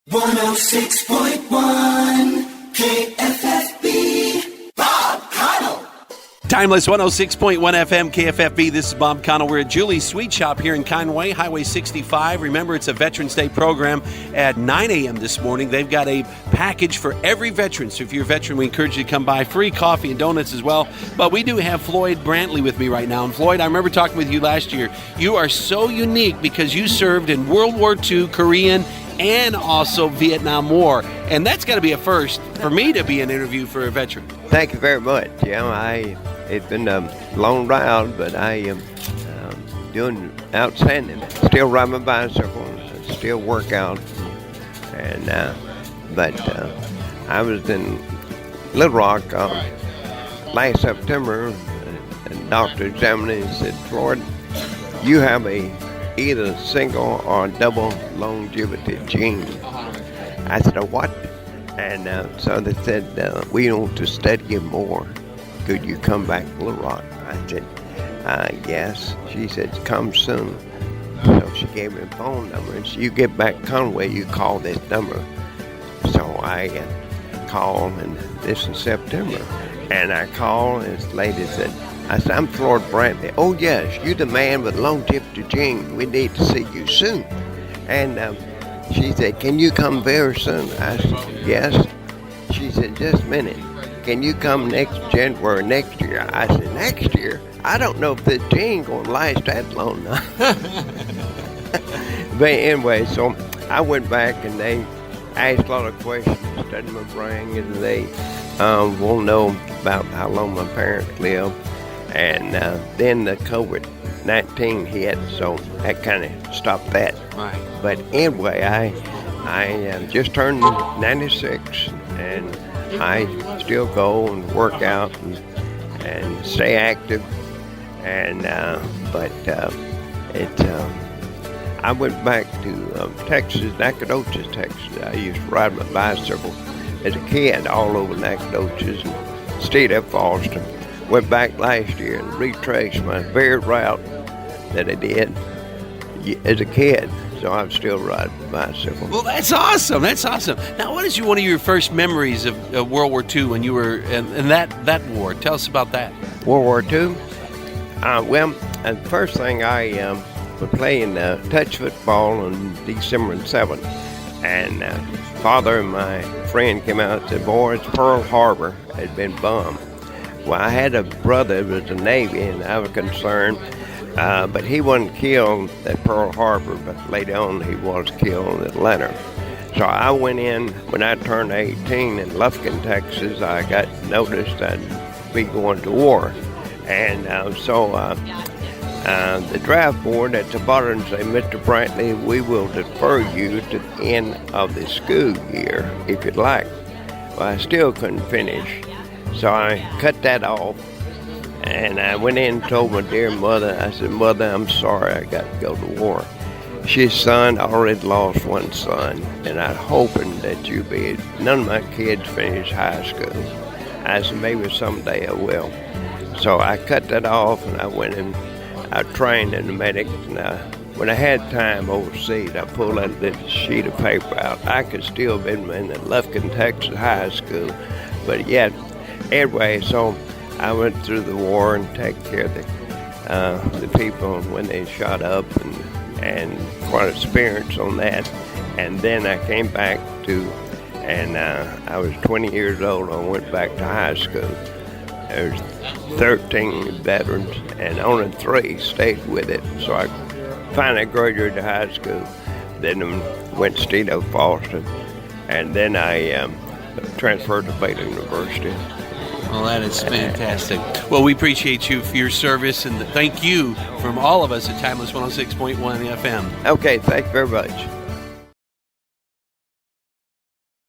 106.1 KFFB, Bob Connell. Timeless 106.1 FM KFFB. This is Bob Connell. We're at Julies Sweet Shoppe here in Conway, Highway 65. Remember, it's a Veterans Day program at 9 a.m. this morning. They've got a package for every veteran. So if you're a veteran, we encourage you to come by. Free coffee and donuts as well. But we do have Floyd Brantley with me right now. And Floyd, I remember talking with you last year. You are so unique because you served in World War II, Korean, and also Vietnam War. And that's got to be a first for me to be an interview for a veteran. Thank you very much. It's been a long ride, but I am doing outstanding. Still ride my bicycle, still work out, and but I was in Little Rock last September. And doctor examined me and said, "Floyd, you have either single or double longevity gene." I said, "A what?" And so they said, "We want to study you more. Could you come back to Little Rock?" I said, "Yes." She said, "Come soon." So she gave me a phone number, and you get back Conway, you call this number. So I called, and this is September. And I called, and this lady said, I said, "I'm Floyd Brantley." "Oh, yes, you're the man with longevity gene. We need to see you soon." And she said, "Can you come very soon?" I said, "Yes." She said, "Just a minute. Can you come next January next year?" I said, "Next year? I don't know if this gene going to last that long." But anyway, so I went back, and they asked a lot of questions, studied my brain, and they want to know about how long my parents lived. And then the COVID-19 hit, so that kind of stopped that. Right. But anyway, I just turned 96, and I still go and work out and stay active. And I went back to Texas, Nacogdoches, Texas. I used to ride my bicycle as a kid all over Nacogdoches and stayed at Foster. Went back last year and retraced my very route that I did as a kid. So I'm still riding my bicycle. Well, that's awesome. That's awesome. Now, what is one of your first memories of World War II when you were in that war? Tell us about that. World War II? Well, the first thing I was playing touch football on December 7th. And father and my friend came out and said, "Boys, Pearl Harbor had been bombed." Well, I had a brother who was in the Navy, and I was concerned, but he wasn't killed at Pearl Harbor, but later on he was killed in Atlanta. So I went in, when I turned 18 in Lufkin, Texas, I got noticed I'd be going to war. And the draft board at the bottom said, "Mr. Brantley, we will defer you to the end of the school year if you'd like." Well, I still couldn't finish. So I cut that off, and I went in and told my dear mother, I said, "Mother, I'm sorry I got to go to war." She said, "Son, I already lost one son, and I'm hoping that you be." None of my kids finished high school. I said, "Maybe someday I will." So I cut that off, and I went and I trained in the medics. And when I had time overseas, I pulled that little sheet of paper out. I could still be in the Lufkin, Texas high school, but yet. Anyway, so I went through the war and take care of the people when they shot up, and quite experience on that. And then I came back and I was 20 years old. I went back to high school. There was 13 veterans, and only 3 stayed with it. So I finally graduated high school. Then went to Steve Foster, and then I transferred to Baylor University. Well, that is fantastic. Well, we appreciate you for your service, and thank you from all of us at Timeless 106.1 FM. Okay, thank you very much.